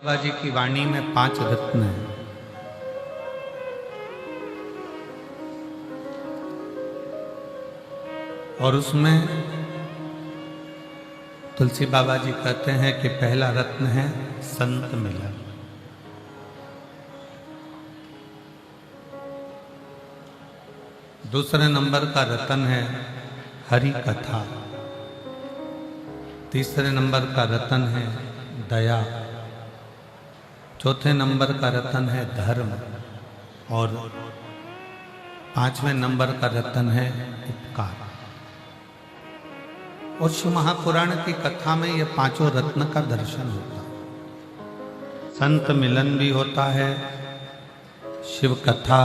बाबा जी की वाणी में 5 रत्न हैं। और उसमें तुलसी बाबा जी कहते हैं कि पहला रत्न है संत मिलन। दूसरे नंबर का रत्न है हरि कथा। तीसरे नंबर का रत्न है दया। चौथे नंबर का रत्न है धर्म। और 5वें नंबर का रत्न है उपकार। और शिव महापुराण की कथा में ये 5 रत्न का दर्शन होता है। संत मिलन भी होता है, शिव कथा,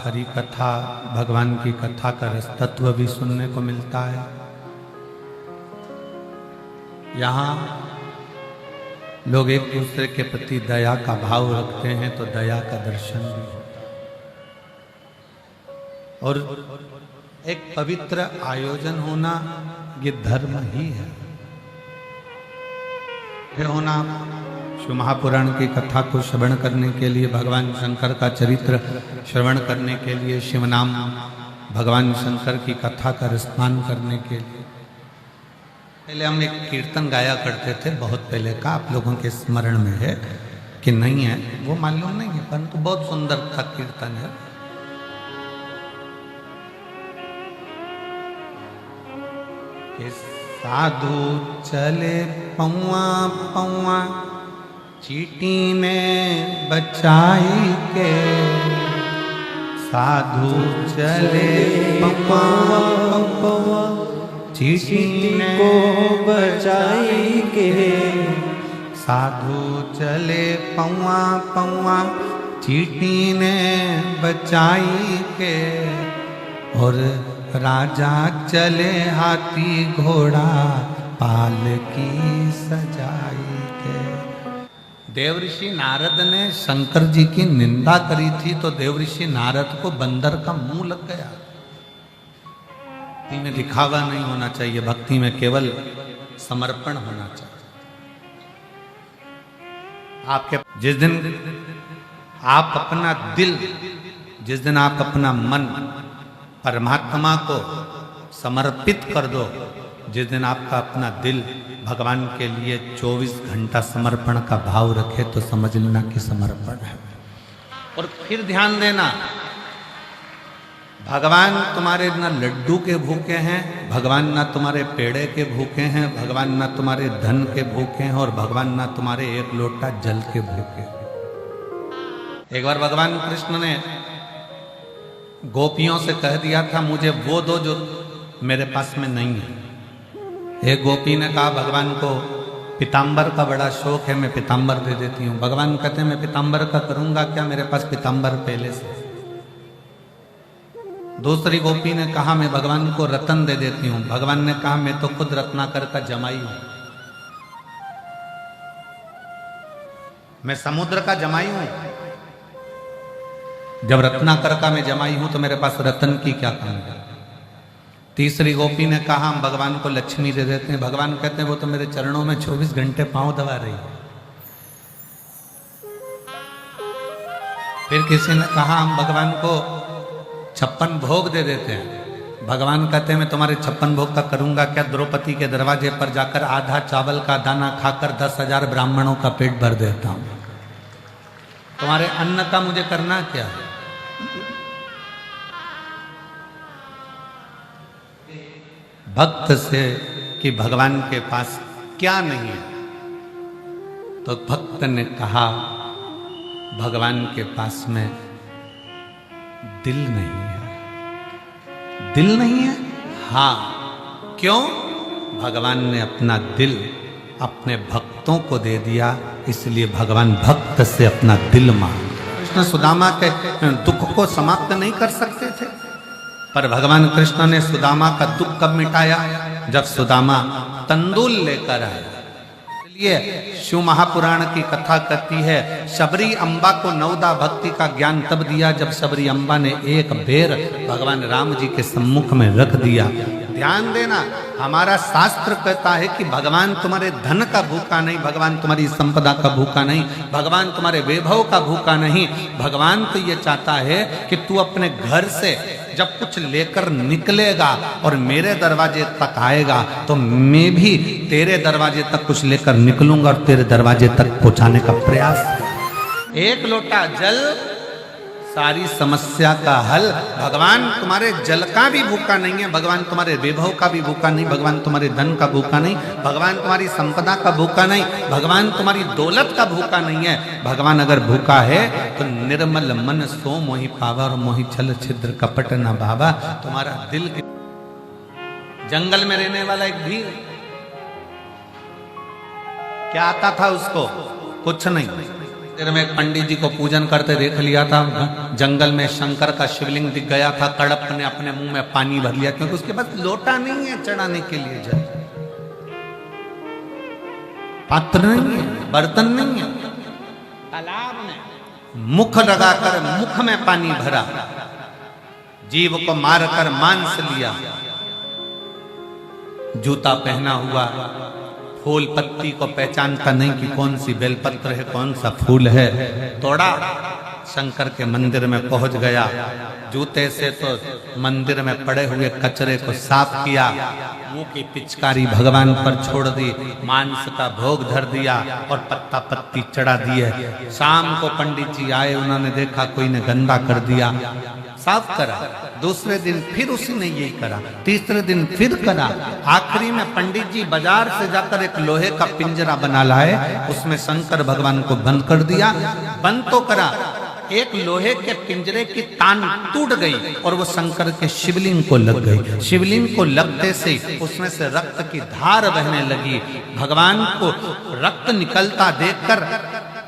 हरि कथा, भगवान की कथा का रस तत्व भी सुनने को मिलता है। यहाँ लोग एक दूसरे के प्रति दया का भाव रखते हैं तो दया का दर्शन भी होता है। और एक पवित्र आयोजन होना ये धर्म ही है। होना शिव महापुराण की कथा को श्रवण करने के लिए, भगवान शंकर का चरित्र श्रवण करने के लिए, शिव नाम भगवान शंकर की कथा का रसपान करने के लिए। पहले हम एक कीर्तन गाया करते थे, बहुत पहले का, आप लोगों के स्मरण में है कि नहीं है वो मालूम नहीं है, परंतु बहुत सुंदर था कीर्तन है। कि साधु चले पौआ पौआ चींटी ने बचाई के। साधु चले पौआ पौआ चींटी को बचाई के। साधु चले पौआ पौआ चींटी ने बचाई के। और राजा चले हाथी घोड़ा पालकी सजाई के। देवऋषि नारद ने शंकर जी की निंदा करी थी तो देवऋषि नारद को बंदर का मुंह लग गया। भक्ति में दिखावा नहीं होना चाहिए, भक्ति में केवल समर्पण होना चाहिए। आपके जिस दिन आप अपना दिल, जिस दिन आप अपना मन परमात्मा को समर्पित कर दो, जिस दिन आपका अपना दिल भगवान के लिए 24 घंटा समर्पण का भाव रखे तो समझ लेना कि समर्पण है। और फिर ध्यान देना, भगवान तुम्हारे ना लड्डू के भूखे हैं, भगवान ना तुम्हारे पेड़े के भूखे हैं, भगवान ना तुम्हारे धन के भूखे हैं, और भगवान ना तुम्हारे एक लोटा जल के भूखे हैं। एक बार भगवान कृष्ण ने गोपियों से कह दिया था मुझे वो दो जो मेरे पास में नहीं है। एक गोपी ने कहा भगवान को पीताम्बर का बड़ा शौक है, मैं पीताम्बर दे देती हूँ। भगवान कहते हैं मैं पीताम्बर का करूंगा क्या, मेरे पास पीताम्बर पहले से। दूसरी गोपी ने कहा मैं भगवान को रतन दे देती हूँ। भगवान ने कहा मैं तो खुद रत्नाकर का जमाई हूं, मैं समुद्र का जमाई हूं। जब रत्नाकर का मैं जमाई हूं तो मेरे पास रतन की क्या कमी है। तीसरी गोपी ने कहा हम भगवान को लक्ष्मी दे देते हैं। भगवान कहते हैं वो तो मेरे चरणों में 24 घंटे पांव दबा रही है। फिर किसी ने कहा हम भगवान को 56 भोग दे देते हैं। भगवान कहते हैं मैं तुम्हारे 56 भोग का करूंगा क्या, द्रौपदी के दरवाजे पर जाकर आधा चावल का दाना खाकर 10,000 ब्राह्मणों का पेट भर देता हूं। तुम्हारे अन्न का मुझे करना क्या है। भक्त से कि भगवान के पास क्या नहीं है, तो भक्त ने कहा भगवान के पास में दिल नहीं है। दिल नहीं है? हाँ। क्यों? भगवान ने अपना दिल अपने भक्तों को दे दिया, इसलिए भगवान भक्त से अपना दिल मांग। कृष्ण सुदामा के दुख को समाप्त नहीं कर सकते थे, पर भगवान कृष्ण ने सुदामा का दुख कब मिटाया, जब सुदामा तंदूल लेकर आया। इसलिए शिव महापुराण की कथा कहती है शबरी अम्बा को नवदा भक्ति का ज्ञान तब दिया जब शबरी अम्बा ने एक बेर भगवान राम जी के सम्मुख में रख दिया। ध्यान देना, हमारा शास्त्र कहता है कि भगवान तुम्हारे धन का भूखा नहीं, भगवान तुम्हारी संपदा का भूखा नहीं, भगवान तुम्हारे वैभव का भूखा नहीं। भगवान तो ये चाहता है कि तू अपने घर से जब कुछ लेकर निकलेगा और मेरे दरवाजे तक आएगा तो मैं भी तेरे दरवाजे तक कुछ लेकर निकलूंगा और तेरे दरवाजे तक पहुंचाने का प्रयास। एक लोटा जल सारी समस्या का हल। भगवान तुम्हारे जल का भी भूखा नहीं है, भगवान तुम्हारे वैभव का भी भूखा नहीं, भगवान तुम्हारे धन का भूखा नहीं, भगवान तुम्हारी संपदा का भूखा नहीं, भगवान तुम्हारी दौलत का भूखा नहीं है। भगवान अगर भूखा है तो निर्मल मन सो मोहि पावा और मोहि छल छिद्र कपट न भावा। तुम्हारा दिल जंगल में रहने वाला एक भील, क्या आता था उसको? कुछ नहीं। में एक पंडित जी को पूजन करते देख लिया था, जंगल में शंकर का शिवलिंग दिख गया था, कड़प ने अपने मुंह में पानी भर लिया क्योंकि उसके पास लोटा नहीं है चढ़ाने के लिए, जल पात्र नहीं है, बर्तन नहीं है। तालाब में मुख लगाकर मुख में पानी भरा, जीव को मारकर मांस लिया, जूता पहना हुआ, फूल पत्ती को पहचानता नहीं कि कौन सी बेलपत्र है कौन सा फूल है, तोड़ा, शंकर के मंदिर में पहुंच गया, जूते से तो मंदिर में पड़े हुए कचरे को साफ किया, मुंह की पिचकारी भगवान पर छोड़ दी, मांस का भोग धर दिया और पत्ता पत्ती चढ़ा दिए। शाम को पंडित जी आए, उन्होंने देखा कोई ने गंदा कर दिया, साफ करा। दूसरे दिन फिर उसी ने यही करा, तीसरे दिन फिर करा। आखिरी में पंडित जी बाजार से जाकर एक लोहे का पिंजरा बना लाए, उसमें शंकर भगवान को बंद कर दिया। बंद तो करा, एक लोहे के पिंजरे की तान टूट गई और वो शंकर के शिवलिंग को लग गई। शिवलिंग को लगते से उसमें से रक्त की धार बहने लगी। भगवान को रक्त निकलता देखकर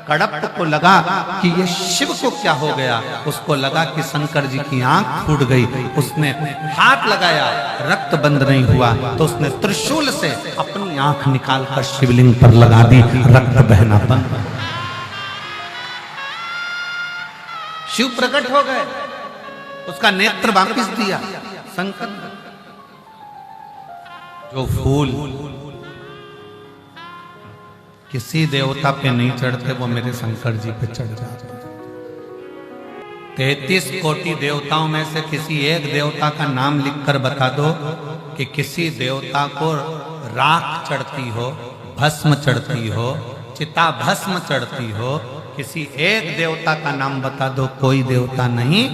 कड़प को लगा कि ये शिव को क्या हो गया। उसको लगा कि शंकर जी की आंख फूट गई। उसने हाथ लगाया, रक्त बंद नहीं हुआ तो उसने त्रिशूल से अपनी आंख निकालकर शिवलिंग पर लगा दी, रक्त बहना बंद। शिव प्रकट हो गए, उसका नेत्र वापिस दिया। शंकर जो फूल किसी देवता पे नहीं चढ़ते वो मेरे शंकर जी पे चढ़ जाते। 33 कोटि देवताओं में से किसी एक देवता का नाम लिखकर बता दो कि किसी देवता को राख चढ़ती हो, भस्म चढ़ती हो, चिता भस्म चढ़ती हो। किसी एक देवता का नाम बता दो, कोई देवता नहीं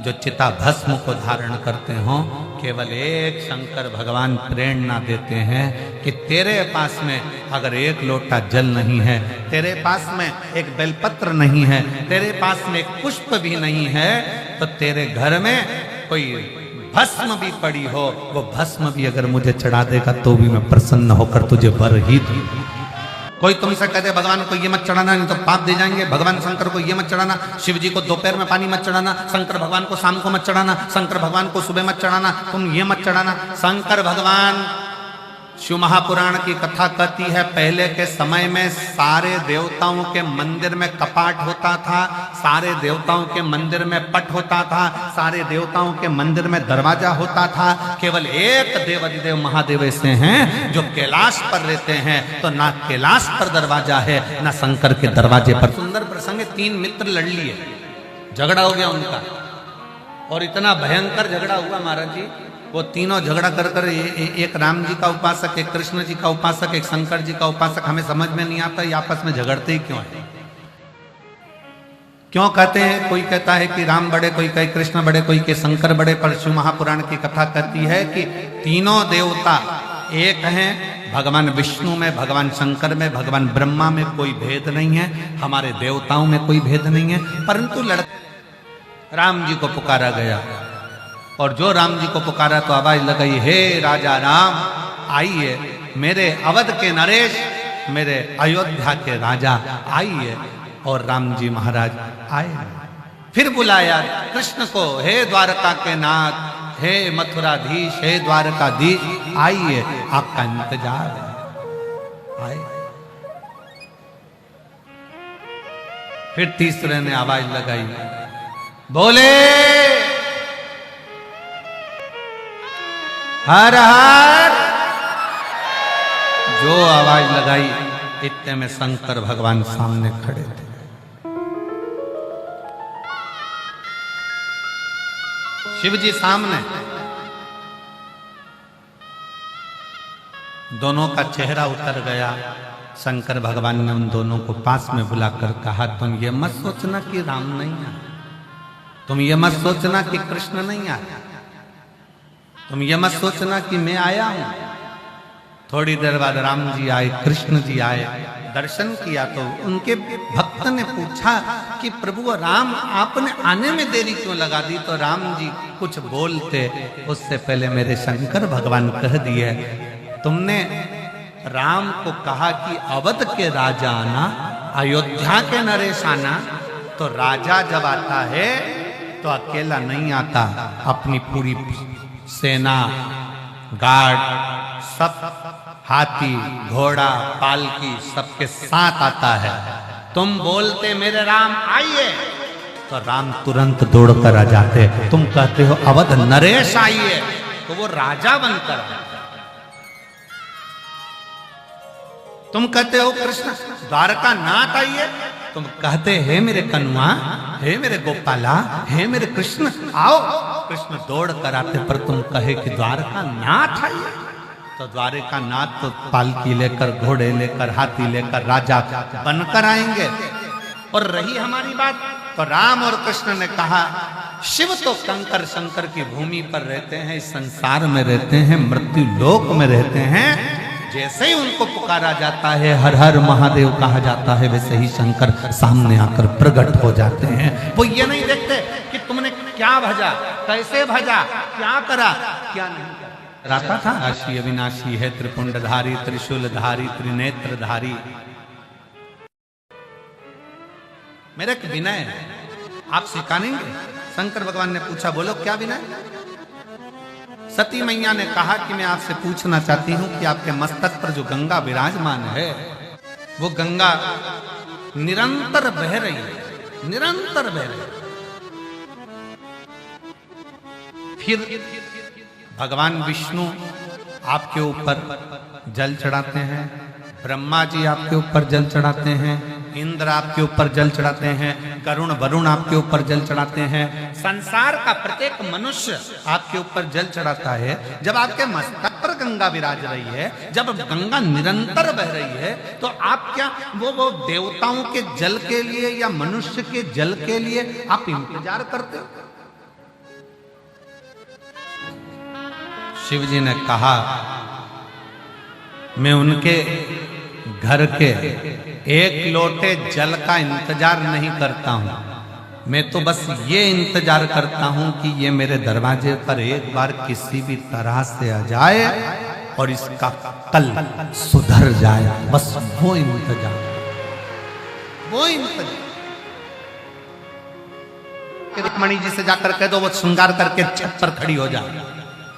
जो चिता भस्म को धारण करते हो। केवल एक शंकर भगवान प्रेरणा देते हैं कि तेरे पास में अगर एक लोटा जल नहीं है, तेरे पास में एक बेलपत्र नहीं है, तेरे पास में एक पुष्प भी नहीं है, तो तेरे घर में कोई भस्म भी पड़ी हो, वो भस्म भी अगर मुझे चढ़ा देगा तो भी मैं प्रसन्न होकर तुझे वर ही दूं। कोई तुमसे कहते भगवान को ये मत चढ़ाना नहीं तो पाप दे जाएंगे, भगवान शंकर को ये मत चढ़ाना, शिव जी को दोपहर में पानी मत चढ़ाना, शंकर भगवान को शाम को मत चढ़ाना, शंकर भगवान को सुबह मत चढ़ाना, तुम ये मत चढ़ाना। शंकर भगवान, शिव महापुराण की कथा कहती है पहले के समय में सारे देवताओं के मंदिर में कपाट होता था, सारे देवताओं के मंदिर में पट होता था, सारे देवताओं के मंदिर में दरवाजा होता था। केवल एक देवाधिदेव महादेव ऐसे हैं जो कैलाश पर रहते हैं, तो ना कैलाश पर दरवाजा है ना शंकर के दरवाजे पर। सुंदर प्रसंग, 3 मित्र लड़ लिए, झगड़ा हो गया उनका, और इतना भयंकर झगड़ा हुआ महाराज जी, वो तीनों झगड़ा कर कर एक राम जी का उपासक, एक कृष्ण जी का उपासक, एक शंकर जी का उपासक, हमें समझ में नहीं आता ये आपस में झगड़ते ही क्यों है, क्यों कहते हैं। कोई कहता है कि राम बड़े, कोई कहे कृष्ण बड़े, कोई कहे शंकर बड़े, पर शिव महापुराण की कथा कहती है कि तीनों देवता एक हैं। भगवान विष्णु में, भगवान शंकर में, भगवान ब्रह्मा में कोई भेद नहीं है, हमारे देवताओं में कोई भेद नहीं है। परंतु राम जी को पुकारा गया, और जो राम जी को पुकारा तो आवाज लगाई, हे राजा राम आइए, मेरे अवध के नरेश, मेरे अयोध्या के राजा आइए। और राम जी महाराज आए। फिर बुलाया कृष्ण को, हे द्वारका के नाथ, हे मथुराधीश, हे द्वारकाधीश आइए, आपका इंतजार है, आए। फिर तीसरे ने आवाज लगाई, बोले हर हर। जो आवाज लगाई इतने में शंकर भगवान सामने खड़े थे। शिव जी सामने, दोनों का चेहरा उतर गया। शंकर भगवान ने उन दोनों को पास में बुलाकर कहा, तुम ये मत सोचना कि राम नहीं आया, तुम ये मत सोचना कि कृष्ण नहीं आया, तुम ये मत सोचना कि मैं आया हूं। थोड़ी देर बाद राम जी आए, कृष्ण जी आए, दर्शन किया तो उनके भक्त ने पूछा कि प्रभु राम आपने आने में देरी क्यों लगा दी। तो राम जी कुछ बोलते उससे पहले मेरे शंकर भगवान कह दिए, तुमने राम को कहा कि अवध के राजा आना, अयोध्या के नरेश आना। तो राजा जब आता है तो अकेला नहीं आता, अपनी पूरी सेना, गार्ड, सब हाथी घोड़ा पालकी सबके साथ आता है। तुम बोलते मेरे राम आइए तो राम तुरंत दौड़कर आ जाते। तुम कहते हो अवध नरेश आइए तो वो राजा बनकर आता। तुम कहते हो कृष्ण द्वारका नाथ आइए, तुम कहते हे मेरे कन्वा, हे मेरे गोपाला, हे मेरे कृष्ण आओ। कृष्ण दौड़ कर आते, पर तुम कहे कि द्वारका नाथ आइए तो द्वारका नाथ तो पालकी लेकर, घोड़े लेकर, हाथी लेकर राजा बनकर आएंगे। और रही हमारी बात तो राम और कृष्ण ने कहा, शिव तो कंकर शंकर की भूमि पर रहते हैं, इस संसार में रहते हैं, मृत्यु लोक में रहते हैं। जैसे ही उनको पुकारा जाता है, हर हर महादेव कहा जाता है, वैसे ही शंकर सामने आकर प्रकट हो जाते हैं। वो ये नहीं देखते कि तुमने क्या भजा, कैसे भजा, क्या करा, क्या नहीं करा। राता था राशि अविनाशी है, त्रिपुंडधारी, त्रिशूलधारी, त्रिनेत्रधारी। मेरा एक विनय है, आप सिखाएंगे? शंकर भगवान ने पूछा, बोलो क्या विनय? सती मैया ने कहा कि मैं आपसे पूछना चाहती हूं कि आपके मस्तक पर जो गंगा विराजमान है, वो गंगा निरंतर बह रही है, निरंतर बह रही है। फिर भगवान विष्णु आपके ऊपर जल चढ़ाते हैं, ब्रह्मा जी आपके ऊपर जल चढ़ाते हैं, इंद्र आपके ऊपर जल चढ़ाते हैं, करुण वरुण आपके ऊपर जल चढ़ाते हैं, संसार का प्रत्येक मनुष्य आपके ऊपर जल चढ़ाता है। जब आपके मस्तक पर गंगा विराज रही है, जब गंगा निरंतर बह रही है, तो आप क्या वो देवताओं के जल के लिए या मनुष्य के जल के लिए आप इंतजार करते हो? शिव जी ने कहा, मैं उनके घर के एक लोटे जल का इंतजार नहीं करता हूं, मैं तो बस ये इंतजार करता हूं कि ये मेरे दरवाजे पर एक बार किसी भी तरह से आ जाए और इसका कल सुधर जाए। बस वो इंतजार, वो इंतजार। रुक्मणी जी से जाकर कह दो वो श्रृंगार करके छत पर खड़ी हो जाए,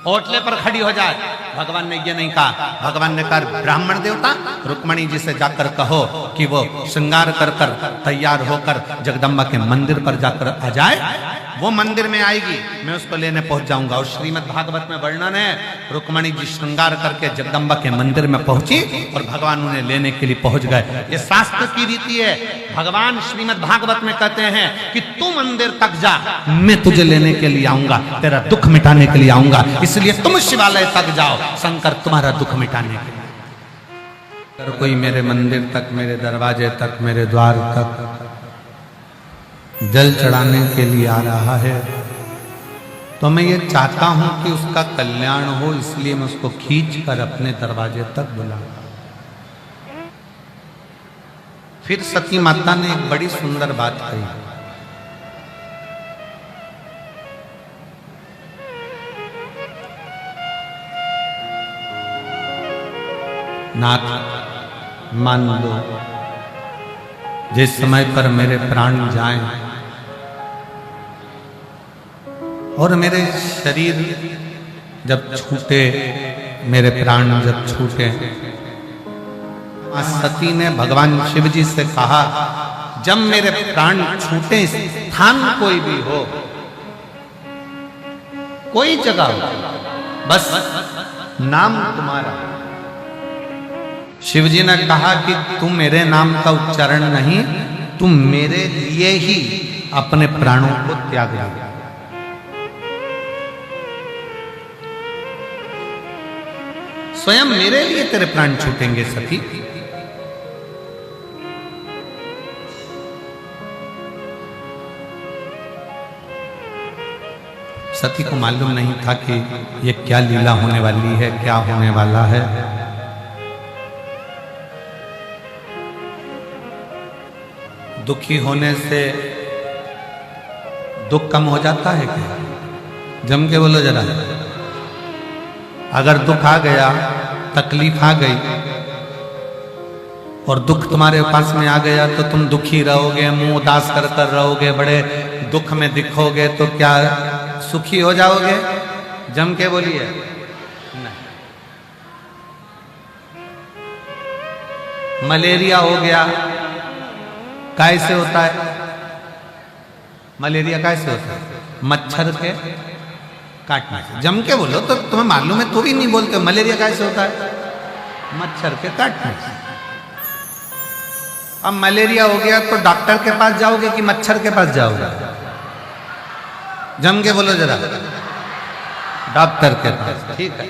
ओटले पर खड़ी हो जाए। भगवान ने ये नहीं कहा, भगवान ने कहा ब्राह्मण देवता रुक्मणी जी से जाकर कहो कि वो श्रृंगार कर कर तैयार होकर जगदम्बा के मंदिर पर जाकर आ जाए। वो मंदिर में आएगी, मैं उसको लेने पहुंच जाऊंगा। और श्रीमद् भागवत में वर्णन है, रुक्मणी जी श्रृंगार करके जगदम्बा के मंदिर में पहुंची और भगवान उन्हें लेने के लिए पहुंच गए। ये शास्त्र की रीति है। भगवान श्रीमद् भागवत में कहते हैं कि तू मंदिर तक जा, मैं तुझे लेने के लिए आऊंगा, तेरा दुख मिटाने के लिए आऊंगा, इसलिए तुम शिवालय तक जाओ, शंकर तुम्हारा दुख मिटाने के लिए। अगर कोई मेरे मंदिर तक, मेरे दरवाजे तक, मेरे द्वार तक जल चढ़ाने के लिए आ रहा है, तो मैं ये चाहता हूं कि उसका कल्याण हो, इसलिए मैं उसको खींच कर अपने दरवाजे तक बुलाऊं। फिर सती माता ने एक बड़ी सुंदर बात कही, नाथ मान लो जिस समय पर मेरे प्राण जाएं और मेरे शरीर जब छूटे, मेरे प्राण जब छूटे, सती ने भगवान शिव जी से कहा, जब मेरे प्राण छूटे, स्थान कोई भी हो, कोई जगह हो, बस नाम तुम्हारा। शिव जी ने कहा कि तुम मेरे नाम का उच्चारण नहीं, तुम मेरे लिए ही अपने प्राणों को त्याग दो। स्वयं मेरे लिए तेरे प्राण छूटेंगे सखी। सती को मालूम नहीं था कि ये क्या लीला होने वाली है, क्या होने वाला है। दुखी होने से दुख कम हो जाता है क्या? जम के बोलो जरा। अगर दुख आ गया, तकलीफ आ गई और दुख तुम्हारे पास में आ गया तो तुम दुखी रहोगे, मुंह उदास कर कर रहोगे, बड़े दुख में दिखोगे, तो क्या सुखी हो जाओगे? जम के बोलिए नहीं। मलेरिया हो गया, कैसे होता है? मलेरिया कैसे होता है? मच्छर के काटने से। जम के बोलो तो तुम्हें मालूम है, तो भी नहीं बोलते। मलेरिया कैसे होता है? मच्छर के काटने से। अब मलेरिया हो गया तो डॉक्टर के पास जाओगे कि मच्छर के पास जाओगे? जम के बोलो जरा। डॉक्टर के पास। ठीक है।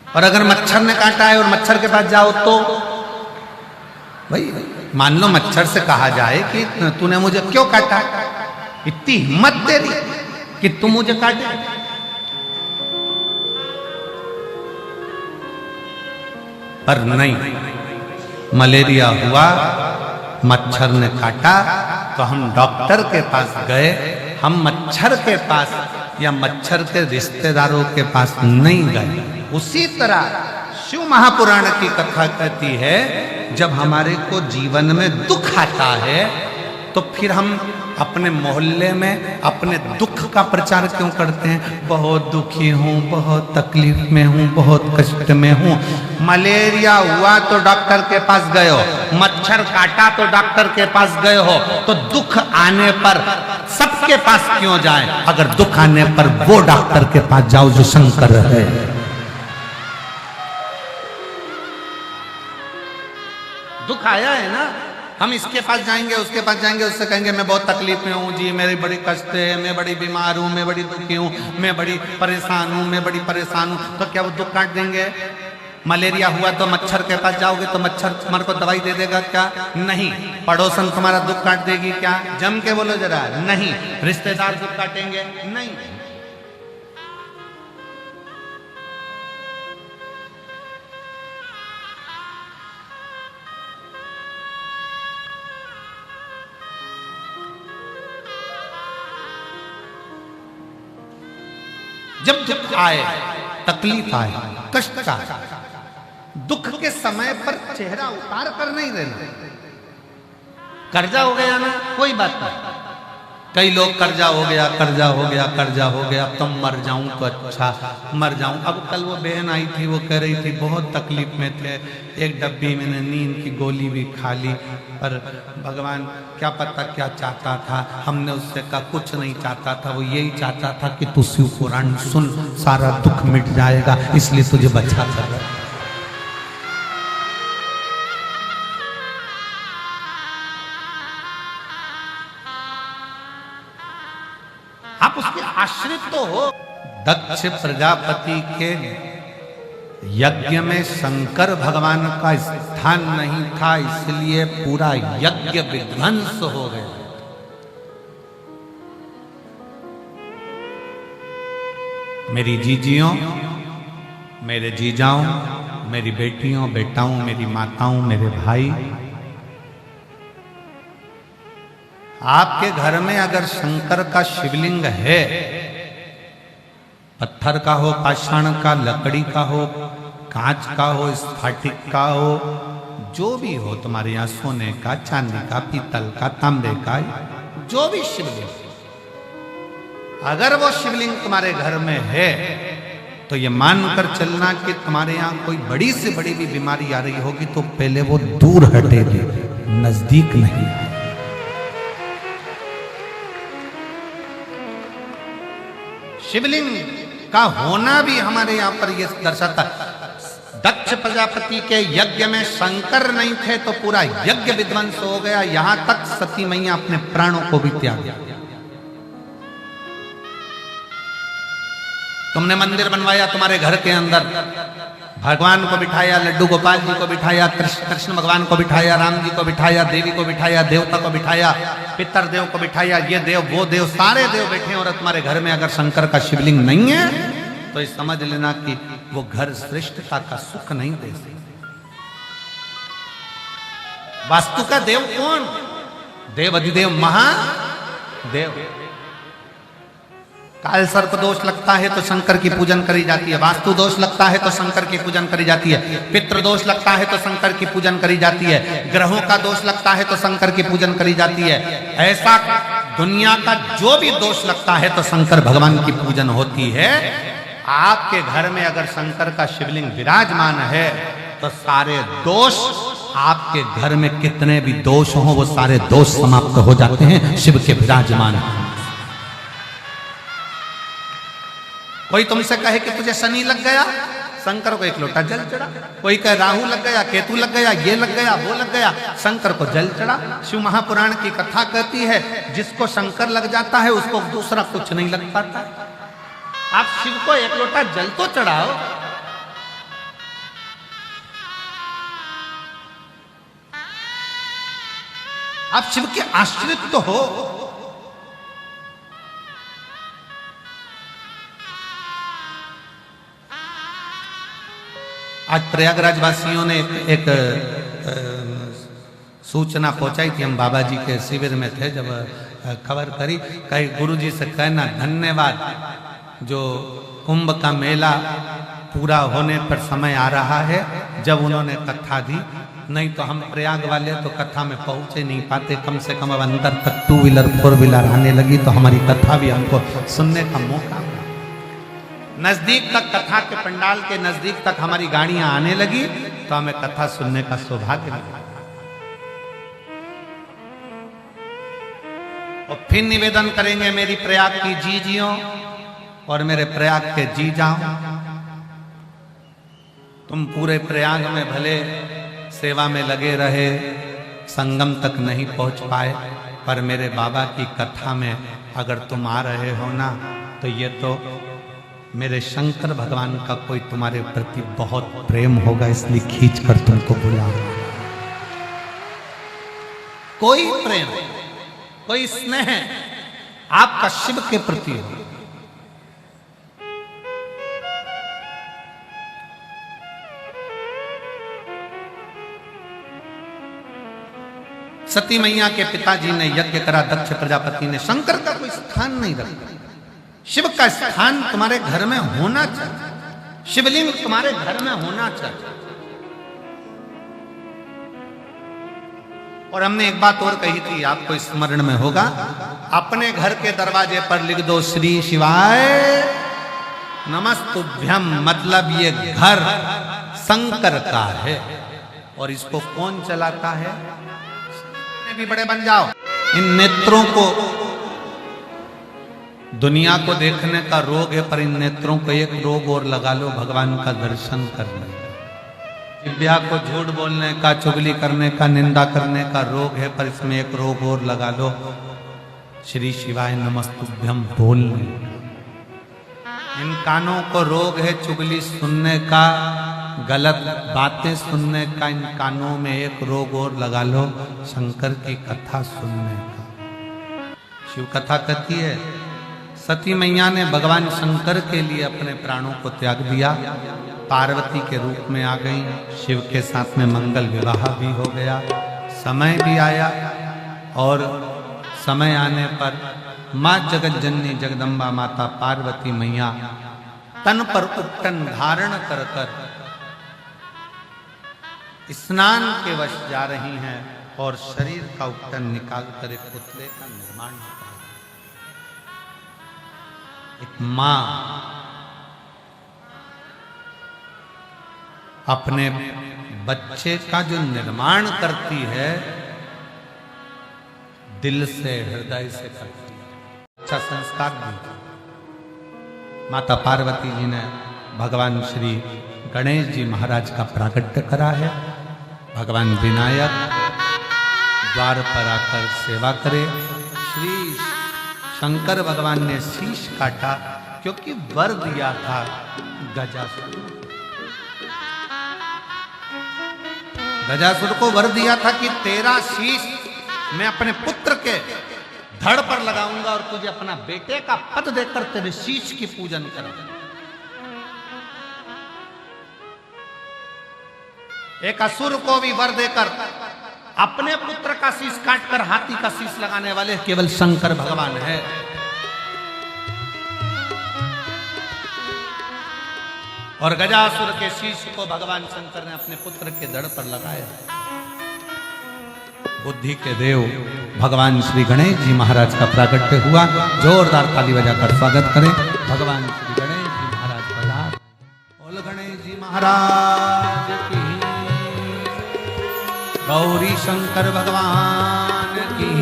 और अगर मच्छर ने काटा है और मच्छर के पास जाओ तो भाई मान लो मच्छर से कहा जाए कि तूने मुझे क्यों काटा, इतनी हिम्मत तेरी कि तू मुझे काटे। पर नहीं, मलेरिया हुआ, मच्छर ने काटा तो हम डॉक्टर के पास गए, हम मच्छर के पास या मच्छर के रिश्तेदारों के पास नहीं गए। उसी तरह शिव महापुराण की कथा कहती है, जब हमारे को जीवन में दुख आता है तो फिर हम अपने मोहल्ले में अपने दुख का प्रचार क्यों करते हैं? बहुत दुखी हूँ, बहुत तकलीफ में हूँ, बहुत कष्ट में हूँ। मलेरिया हुआ तो डॉक्टर के पास गए हो, मच्छर काटा तो डॉक्टर के पास गए हो, तो दुख आने पर सबके पास क्यों जाए? अगर दुख आने पर वो डॉक्टर के पास जाओ जो शंकर है। दुख आया है ना, हम इसके पास जाएंगे, उसके पास जाएंगे, उससे कहेंगे मैं बहुत तकलीफ में हूँ जी, मेरी बड़ी कष्ट है, मैं बड़ी बीमार हूँ, मैं बड़ी दुखी हूँ, मैं बड़ी परेशान हूँ, मैं बड़ी परेशान हूँ। तो क्या वो दुख काट देंगे? मलेरिया हुआ तो मच्छर के पास जाओगे तो मच्छर तुम्हारे को दवाई दे देगा क्या? नहीं। पड़ोसन तुम्हारा दुख काट देगी क्या? जम के बोलो जरा। नहीं। रिश्तेदार दुख काटेंगे? नहीं। जब दुख आए, तकलीफ आए, कष्ट आए, दुख के समय पर चेहरा उतार कर नहीं रहना। कर्जा हो गया ना, कोई बात नहीं। कई लोग कर्जा हो गया, कर्जा हो गया, कर्जा हो गया, अब तो मर जाऊं तो अच्छा, मर जाऊं। अब कल वो बहन आई थी, वो कह रही थी बहुत तकलीफ में थे, एक डब्बी मैंने नींद की गोली भी खा ली, पर भगवान क्या पता क्या चाहता था। हमने उससे कहा कुछ नहीं चाहता था, वो यही चाहता था कि तू शिव पुराण सुन, सारा दुख मिट जाएगा, इसलिए तुझे बचा कर रहा है। आप उसके आश्रित तो हो। दक्ष प्रजापति के यज्ञ में शंकर भगवान का स्थान नहीं था, इसलिए पूरा यज्ञ विध्वंस हो गया। मेरी जीजियों, मेरे जीजाओं, मेरी बेटियों, बेटाओं, मेरी माताओं, मेरे भाई, आपके घर में अगर शंकर का शिवलिंग है, पत्थर का हो, पाषाण का, लकड़ी का हो, कांच का हो, स्फटिक का हो, जो भी हो, तुम्हारे यहाँ सोने का, चांदी का, पीतल का, तांबे का, जो भी शिवलिंग, अगर वो शिवलिंग तुम्हारे घर में है तो ये मानकर चलना कि तुम्हारे यहाँ कोई बड़ी से बड़ी भी बीमारी आ रही होगी तो पहले वो दूर हटेगी, नजदीक नहीं। शिवलिंग का होना भी हमारे यहाँ पर यह दर्शाता। दक्ष प्रजापति के यज्ञ में शंकर नहीं थे तो पूरा यज्ञ विध्वंस हो गया, यहां तक सती मैया अपने प्राणों को भी त्याग दिया। तुमने मंदिर बनवाया तुम्हारे घर के अंदर, भगवान को बिठाया, लड्डू गोपाल जी को बिठाया, कृष्ण भगवान को बिठाया, राम जी को बिठाया, देवी को बिठाया, देवता को बिठाया, पितर देव को बिठाया, ये देव वो देव सारे देव बैठे, और तुम्हारे घर में अगर शंकर का शिवलिंग नहीं है तो ये समझ लेना कि वो घर श्रेष्ठता का सुख नहीं दे सकते। वास्तु का देव कौन? देव अधिदेव महादेव। काल सर्प दोष लगता है तो शंकर की पूजन करी जाती है, वास्तु दोष लगता है तो शंकर की पूजन करी जाती है, पितृ दोष लगता है तो शंकर की पूजन करी जाती है, ग्रहों का दोष लगता है तो शंकर की पूजन करी जाती है। ऐसा दुनिया का जो भी दोष लगता है तो शंकर भगवान की पूजन होती है। आपके घर में अगर शंकर का शिवलिंग विराजमान है तो सारे दोष, आपके घर में कितने भी दोष हों वो सारे दोष समाप्त हो जाते हैं शिव के विराजमान। कोई तुमसे कहे कि तुझे शनि लग गया, शंकर को एक लोटा जल चढ़ा। कोई कहे राहु लग गया, केतु लग गया, ये लग गया, वो लग गया, शंकर को जल चढ़ा। शिव महापुराण की कथा कहती है जिसको शंकर लग जाता है उसको दूसरा कुछ नहीं लग पाता। आप शिव को एक लोटा जल तो चढ़ाओ। आप शिव के आश्रित तो हो। आज प्रयागराज वासियों ने एक सूचना पहुंचाई थी। हम बाबा जी के शिविर में थे, जब खबर करी, कई गुरु जी से कहना धन्यवाद, जो कुंभ का मेला पूरा होने पर समय आ रहा है जब उन्होंने कथा दी, नहीं तो हम प्रयाग वाले तो कथा में पहुंच ही नहीं पाते। कम से कम अब अंदर तक 2 व्हीलर 4 व्हीलर आने लगी तो हमारी कथा भी हमको सुनने का मौका मिला। नजदीक तक, कथा के पंडाल के नजदीक तक हमारी गाड़ियां आने लगी तो हमें कथा सुनने का सौभाग्य मिला। और फिर निवेदन करेंगे मेरी प्रयाग की जीजियों और मेरे प्रयाग के जी जाओ। तुम पूरे प्रयाग में भले सेवा में लगे रहे, संगम तक नहीं पहुंच पाए, पर मेरे बाबा की कथा में अगर तुम आ रहे हो ना तो ये तो मेरे शंकर भगवान का कोई तुम्हारे प्रति बहुत प्रेम होगा, इसलिए खींच कर तुमको बुला। कोई प्रेम, कोई स्नेह आपका शिव के प्रति हो। सती मैया के पिताजी ने यज्ञ करा, दक्ष प्रजापति ने, शंकर का कोई स्थान नहीं रखा। शिव का स्थान तुम्हारे घर में होना चाहिए, शिवलिंग तुम्हारे घर में होना चाहिए। और हमने एक बात और कही थी, आपको स्मरण में होगा, अपने घर के दरवाजे पर लिख दो श्री शिवाय नमस्तुभ्यम, मतलब ये घर शंकर का है। और इसको कौन चलाता है? भी बड़े बन जाओ। इन नेत्रों को, दुनिया को देखने का रोग है, पर इन नेत्रों को एक रोग और लगा लो, भगवान का दर्शन करने। दिव्या को झूठ बोलने का, चुगली करने का, निंदा करने का रोग है, पर इसमें एक रोग और लगा लो, श्री शिवाय नमस्तुभ्यम बोलने। इन कानों को रोग है चुगली सुनने का, गलत बातें सुनने का। इन कानों में एक रोग और लगा लो, शंकर की कथा सुनने का। शिव कथा कहती है सती मैया ने भगवान शंकर के लिए अपने प्राणों को त्याग दिया, पार्वती के रूप में आ गई, शिव के साथ में मंगल विवाह भी हो गया। समय भी आया और समय आने पर माँ जगत जननी जगदम्बा माता पार्वती मैया तन पर उपटन धारण कर कर स्नान के वश जा रही हैं और शरीर का उपटन निकाल कर एक पुतले का निर्माण कर रही हैं। एक मां अपने बच्चे का जो निर्माण करती है दिल से, हृदय से करती है। अच्छा संस्कार भी। माता पार्वती जी ने भगवान श्री गणेश जी महाराज का प्राकट्य करा है। भगवान विनायक द्वार पर आकर सेवा करे। श्री शंकर भगवान ने शीश काटा क्योंकि वर दिया था गजासुर। गजासुर को वर दिया था कि तेरा शीश मैं अपने पुत्र के धड़ पर लगाऊंगा और तुझे अपना बेटे का पद देकर तेरे शीश की पूजन करूंगा। एक असुर को भी वर देकर अपने पुत्र का शीश काटकर हाथी का शीश लगाने वाले केवल शंकर भगवान है। और गजासुर के शीश को भगवान शंकर ने अपने पुत्र के धड़ पर लगाया। बुद्धि के देव भगवान श्री गणेश जी महाराज का प्राकट्य हुआ। जोरदार ताली बजाकर स्वागत करें भगवान श्री गणेश जी महाराज पधार। बोल गणेश जी महाराज की, गौरी शंकर भगवान की।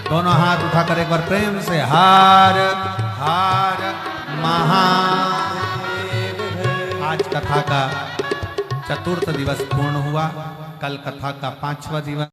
दोनों हाथ उठाकर एक बार प्रेम से हार हार महादेव। आज कथा का चतुर्थ दिवस पूर्ण हुआ। कल कथा का 5वां दिवस।